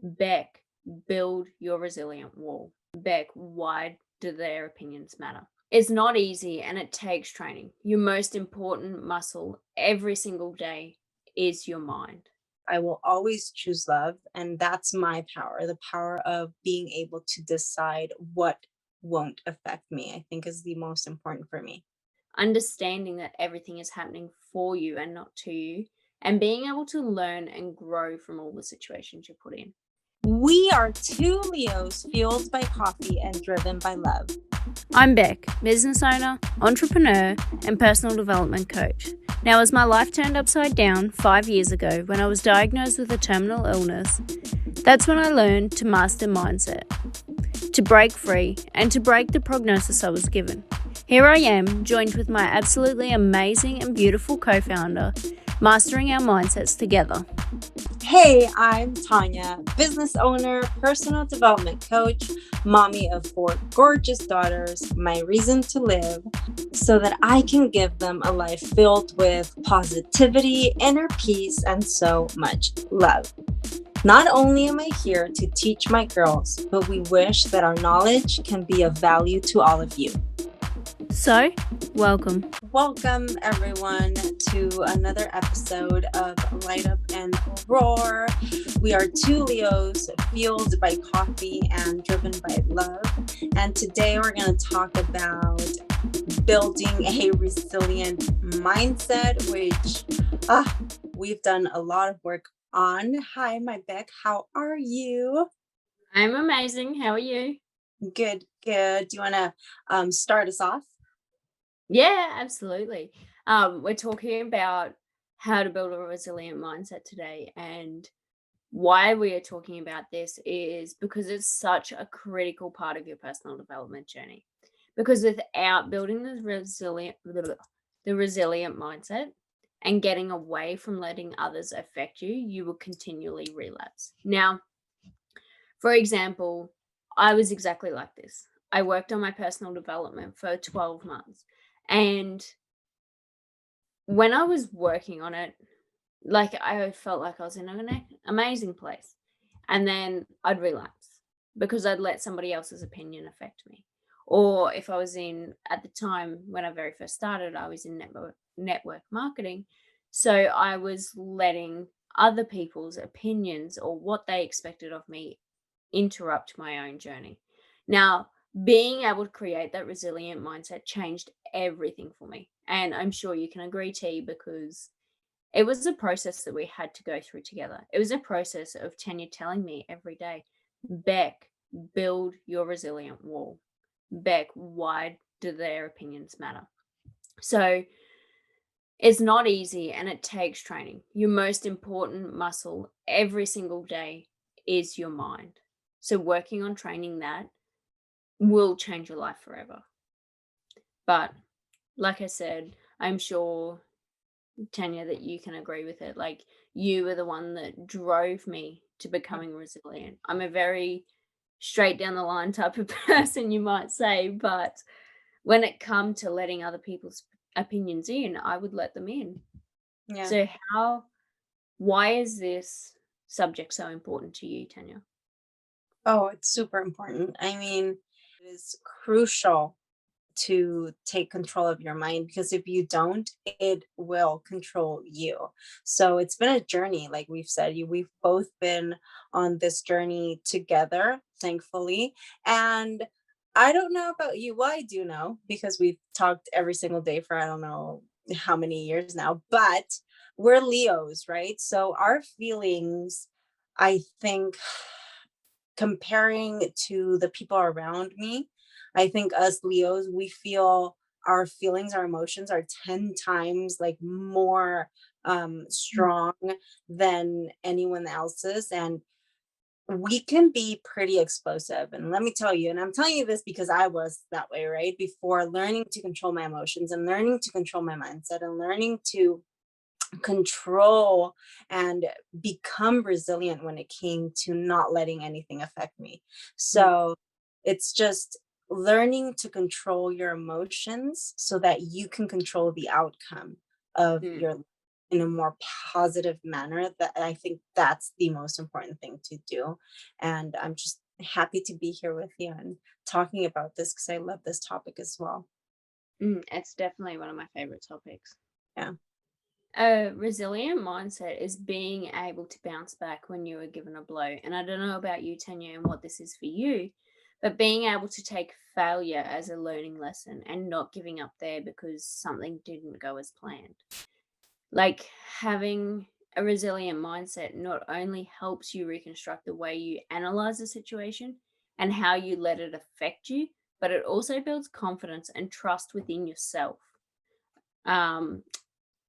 Bec, build your resilient wall. Bec, why do their opinions matter? It's not easy and it takes training. Your most important muscle every single day is your mind. I will always choose love. And that's my power. The power of being able to decide what won't affect me, I think is the most important for me. Understanding that everything is happening for you and not to you, and being able to learn and grow from all the situations you're put in. We are two Leos fueled by coffee and driven by love. I'm Bec, business owner, entrepreneur, and personal development coach. Now, as my life turned upside down 5 years ago when I was diagnosed with a terminal illness, that's when I learned to master mindset, to break free, and to break the prognosis I was given. Here I am, joined with my absolutely amazing and beautiful co-founder, mastering our mindsets together. Hey, I'm Tanya, business owner, personal development coach, mommy of 4 gorgeous daughters, my reason to live, so that I can give them a life filled with positivity, inner peace, and so much love. Not only am I here to teach my girls, but we wish that our knowledge can be of value to all of you. So, welcome. Welcome, everyone, to another episode of Light Up and Roar. We are two Leos fueled by coffee and driven by love. And today we're going to talk about building a resilient mindset, which we've done a lot of work on. Hi, my Bec. How are you? I'm amazing. How are you? Good, good. Do you want to start us off? Yeah, absolutely. We're talking about how to build a resilient mindset today. And why we are talking about this is because it's such a critical part of your personal development journey. Because without building the resilient mindset and getting away from letting others affect you, you will continually relapse. Now, for example, I was exactly like this. I worked on my personal development for 12 months. And when I was working on it, like I felt like I was in an amazing place. And then I'd relapse because I'd let somebody else's opinion affect me. Or if I was at the time when I very first started, I was in network marketing. So I was letting other people's opinions or what they expected of me interrupt my own journey. Now, being able to create that resilient mindset changed everything for me. And I'm sure you can agree, T, because it was a process that we had to go through together. It was a process of Tanya telling me every day, Bec, build your resilient wall. Bec, why do their opinions matter? So it's not easy and it takes training. Your most important muscle every single day is your mind. So working on training that will change your life forever. But like I said, I'm sure, Tanya, that you can agree with it. Like, you were the one that drove me to becoming resilient. I'm a very straight down the line type of person, you might say, but when it come to letting other people's opinions in, I would let them in. Yeah. So why is this subject so important to you, Tanya? Oh, it's super important. I mean, it is crucial to take control of your mind because if you don't, it will control you. So it's been a journey, like we've said. We've both been on this journey together, thankfully. And I don't know about you. Well, I do know because we've talked every single day for I don't know how many years now, but we're Leos, right? So our feelings, I think, comparing to the people around me, I think us Leos, we feel our feelings, our emotions are 10 times like more Mm. strong than anyone else's. And we can be pretty explosive. And let me tell you, and I'm telling you this because I was that way, right? Before learning to control my emotions and learning to control my mindset and learning to control and become resilient when it came to not letting anything affect me. Mm. So it's just learning to control your emotions so that you can control the outcome of Mm. your life. in a more positive manner. That I think that's the most important thing to do. And I'm just happy to be here with you and talking about this because I love this topic as well. It's definitely one of my favorite topics. Yeah. A resilient mindset is being able to bounce back when you are given a blow. And I don't know about you, Tanya, and what this is for you, but being able to take failure as a learning lesson and not giving up there because something didn't go as planned. Like having a resilient mindset not only helps you reconstruct the way you analyze a situation and how you let it affect you, but it also builds confidence and trust within yourself. Um,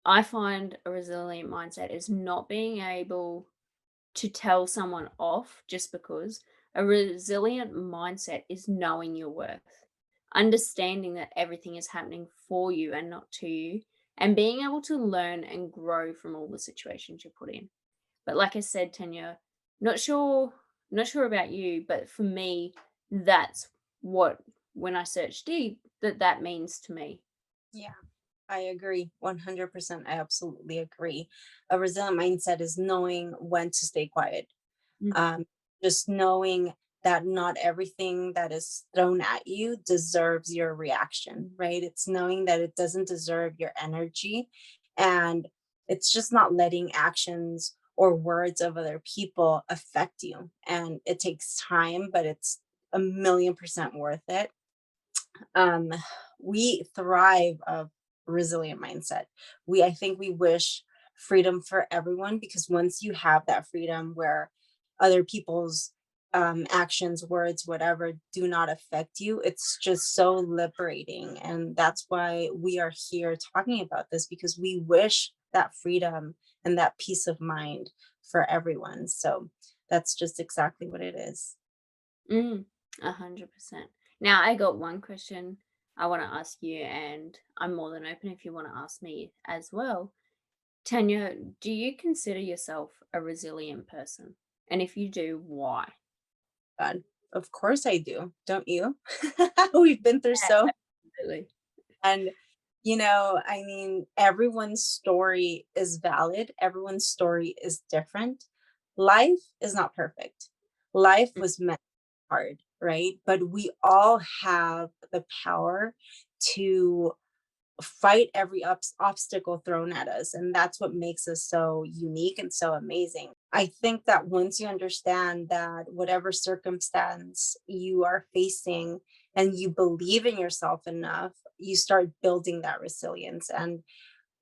I find a resilient mindset is not being able to tell someone off just because. A resilient mindset is knowing your worth, understanding that everything is happening for you and not to you, and being able to learn and grow from all the situations you're put in. But like I said, Tanya, not sure, not sure about you, but for me, that's what when I search deep, that means to me. Yeah. I agree 100%. I absolutely agree. A resilient mindset is knowing when to stay quiet. Mm, Um, just knowing that not everything that is thrown at you deserves your reaction, right? It's knowing that it doesn't deserve your energy. And it's just not letting actions or words of other people affect you. And it takes time, but it's a million percent worth it. um, we thrive of resilient mindset. I think we wish freedom for everyone because once you have that freedom where other people's actions, words, whatever, do not affect you, it's just so liberating. And that's why we are here talking about this because we wish that freedom and that peace of mind for everyone. So that's just exactly what it is. mm, 100%. Now, I got one question I want to ask you, and I'm more than open if you want to ask me as well. Tanya, do you consider yourself a resilient person? And if you do, why? God, of course I do. Don't you? We've been through so, Absolutely. and I mean, everyone's story is valid. Everyone's story is different. Life is not perfect. Life was meant hard, right? But we all have the power to fight every obstacle thrown at us. And that's what makes us so unique and so amazing. I think that once you understand that whatever circumstance you are facing and you believe in yourself enough, you start building that resilience. And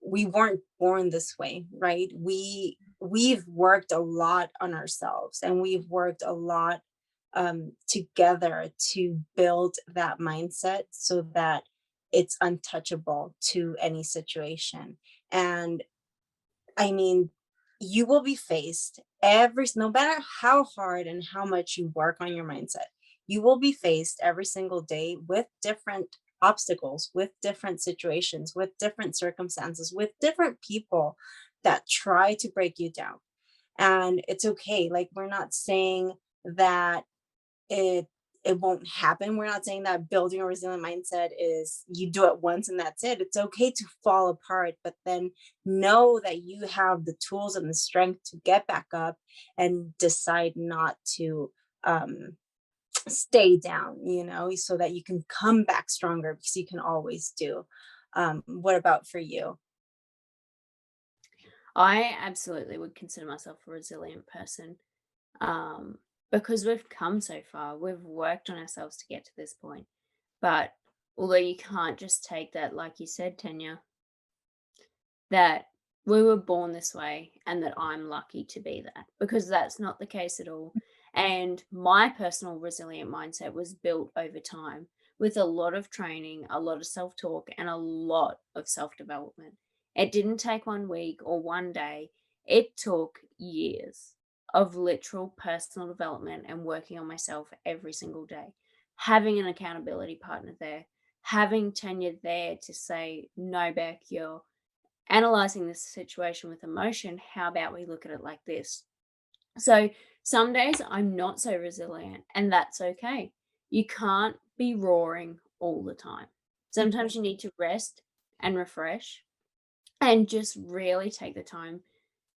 we weren't born this way, right? We've worked a lot on ourselves and we've worked a lot together to build that mindset so that it's untouchable to any situation. And I mean, you will be faced no matter how hard and how much you work on your mindset, you will be faced every single day with different obstacles, with different situations, with different circumstances, with different people that try to break you down. And it's okay. Like, we're not saying that it it won't happen. We're not saying that building a resilient mindset is you do it once and that's it. It's okay to fall apart, but then know that you have the tools and the strength to get back up and decide not to stay down, so that you can come back stronger because you can always do. What about for you? I absolutely would consider myself a resilient person, um, because we've come so far. We've worked on ourselves to get to this point. But although you can't just take that, like you said, Tanya, that we were born this way and that I'm lucky to be that because that's not the case at all. And my personal resilient mindset was built over time with a lot of training, a lot of self talk, and a lot of self development. It didn't take 1 week or 1 day, it took years of literal personal development and working on myself every single day. Having an accountability partner there, having tenure there to say, no, Beck, you're analyzing this situation with emotion. How about we look at it like this? So some days I'm not so resilient, and that's okay. You can't be roaring all the time. Mhm. Sometimes you need to rest and refresh. and just really take the time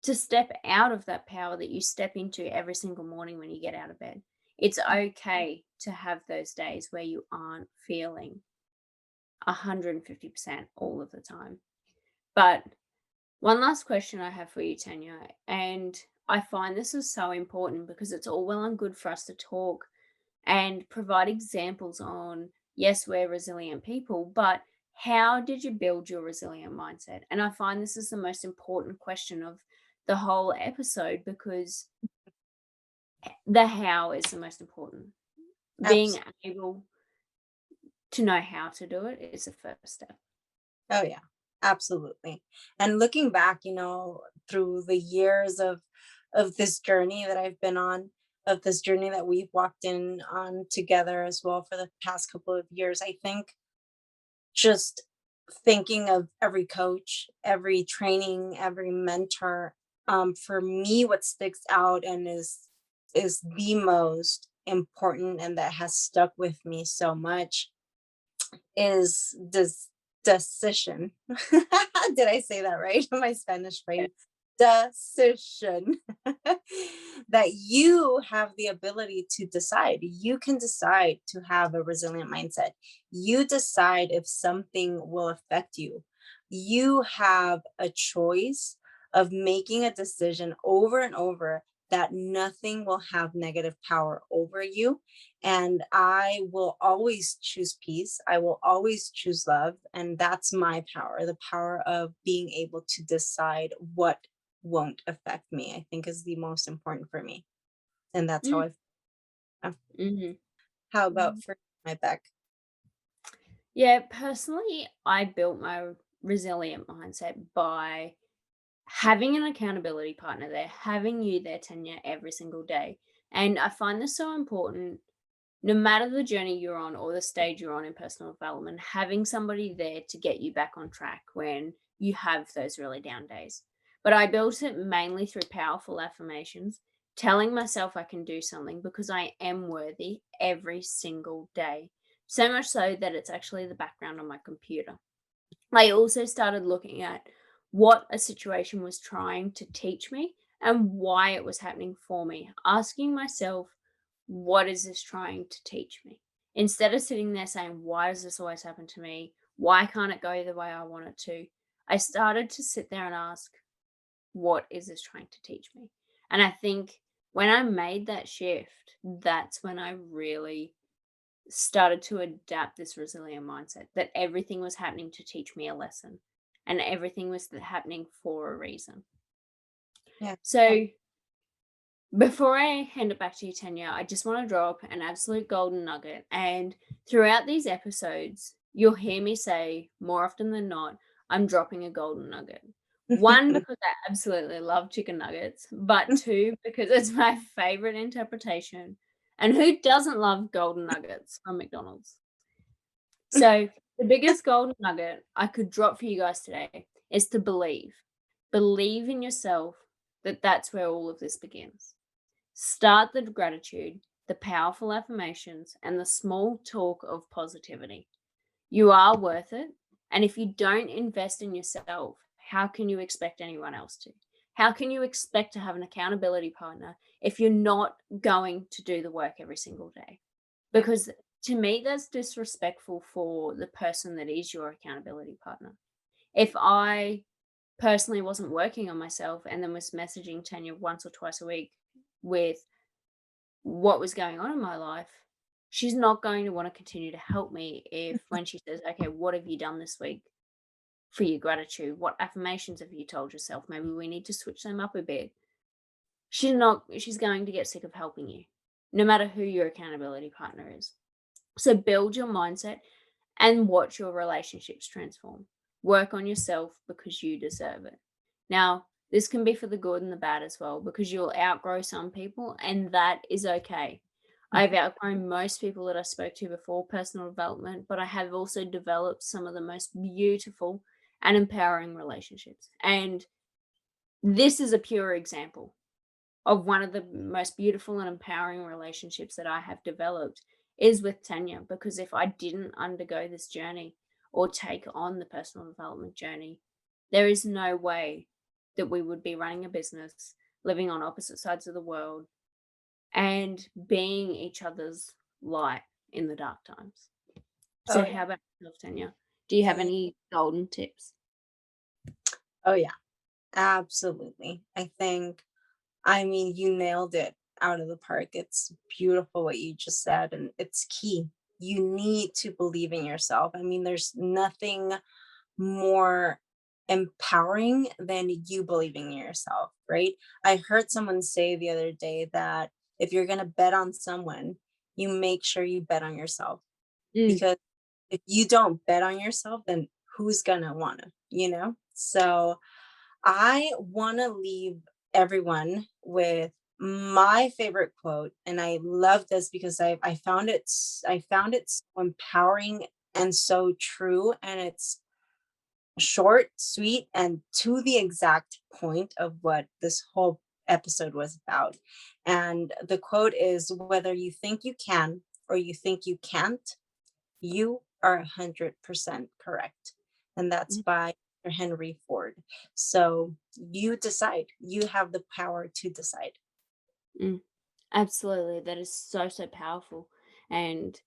to step out of that power that you step into every single morning when you get out of bed. It's okay to have those days where you aren't feeling 150% all of the time. But one last question I have for you, Tanya, and I find this is so important because it's all well and good for us to talk and provide examples on, yes, we're resilient people, but how did you build your resilient mindset? And I find this is the most important question of the whole episode because the how is the most important. Being Absolutely. able to know how to do it is the first step. Oh yeah, absolutely. And looking back, through the years of this journey that I've been on, of this journey that we've walked in on together as well for the past couple of years, I think just thinking of every coach, every training, every mentor, for me, what sticks out and is the most important and that has stuck with me so much is this decision. Did I say that right? My Spanish Yeah. brain. Decision. That you have the ability to decide. You can decide to have a resilient mindset. You decide if something will affect you. You have a choice of making a decision over and over that nothing will have negative power over you, and I will always choose peace. I will always choose love. And that's my power, the power of being able to decide what won't affect me, I think is the most important for me. And that's how Mm, I've, uh, mhm. how about Mhm. for my Beck? Yeah, personally, I built my resilient mindset by having an accountability partner there, having you there, Tanya, every single day. And I find this so important, no matter the journey you're on or the stage you're on in personal development, having somebody there to get you back on track when you have those really down days. But I built it mainly through powerful affirmations, telling myself I can do something because I am worthy every single day. So much so that it's actually the background on my computer. I also started looking at what a situation was trying to teach me and why it was happening for me, asking myself, what is this trying to teach me? Instead of sitting there saying, why does this always happen to me? Why can't it go the way I want it to? I started to sit there and ask, what is this trying to teach me? And I think when I made that shift, that's when I really started to adapt this resilient mindset that everything was happening to teach me a lesson and everything was happening for a reason. Yeah. So, before I hand it back to you, Tanya, I just want to drop an absolute golden nugget. And throughout these episodes, you'll hear me say more often than not, I'm dropping a golden nugget. One, because I absolutely love chicken nuggets, but two, because it's my favorite interpretation. And who doesn't love golden nuggets from McDonald's? So, the biggest golden nugget I could drop for you guys today is to believe. Believe in yourself that that's where all of this begins. Start the gratitude, the powerful affirmations, and the small talk of positivity. You are worth it. And if you don't invest in yourself, how can you expect anyone else to? How can you expect to have an accountability partner if you're not going to do the work every single day? Yeah. Because to me, that's disrespectful for the person that is your accountability partner. If I personally wasn't working on myself and then was messaging Tanya once or twice a week with what was going on in my life, she's not going to want to continue to help me if when she says, okay, what have you done this week for your gratitude? What affirmations have you told yourself? Maybe we need to switch them up a bit. She's going to get sick of helping you, no matter who your accountability partner is. So build your mindset and watch your relationships transform. Work on yourself because you deserve it. Now, this can be for the good and the bad as well because you'll outgrow some people, and that is okay. I've outgrown most people that I spoke to before personal development, but I have also developed some of the most beautiful and empowering relationships. And this is a pure example of one of the most beautiful and empowering relationships that I have developed is with Tanya. Because if I didn't undergo this journey or take on the personal development journey, There is no way that we would be running a business, living on opposite sides of the world, and being each other's light in the dark times. So Oh yeah. how about yourself, Tanya? Do you I have mean, any golden tips? oh yeah, absolutely. I mean, you nailed it out of the park. It's beautiful what you just said, and it's key. You need to believe in yourself. I mean, there's nothing more empowering than you believing in yourself, right? I heard someone say the other day that if you're going to bet on someone, you make sure you bet on yourself, Mm, because if you don't bet on yourself, then who's going to want to, you know? So I want to leave everyone with my favorite quote, and I love this because I found it so empowering and so true, and it's short, sweet, and to the exact point of what this whole episode was about. And the quote is, whether you think you can or you think you can't, you are 100% correct. And that's mm, by Henry Ford. So you decide. You have the power to decide. mm. Absolutely. That is so, so powerful and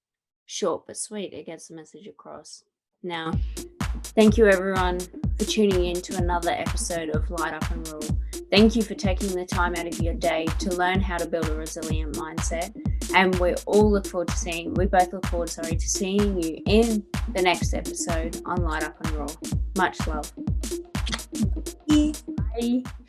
short but sweet. It gets the message across. Now, thank you everyone for tuning in to another episode of Light Up and Rule. Thank you for taking the time out of your day to learn how to build a resilient mindset. And we both look forward, to seeing you in the next episode on Light Up and Rule. Much love. Bye.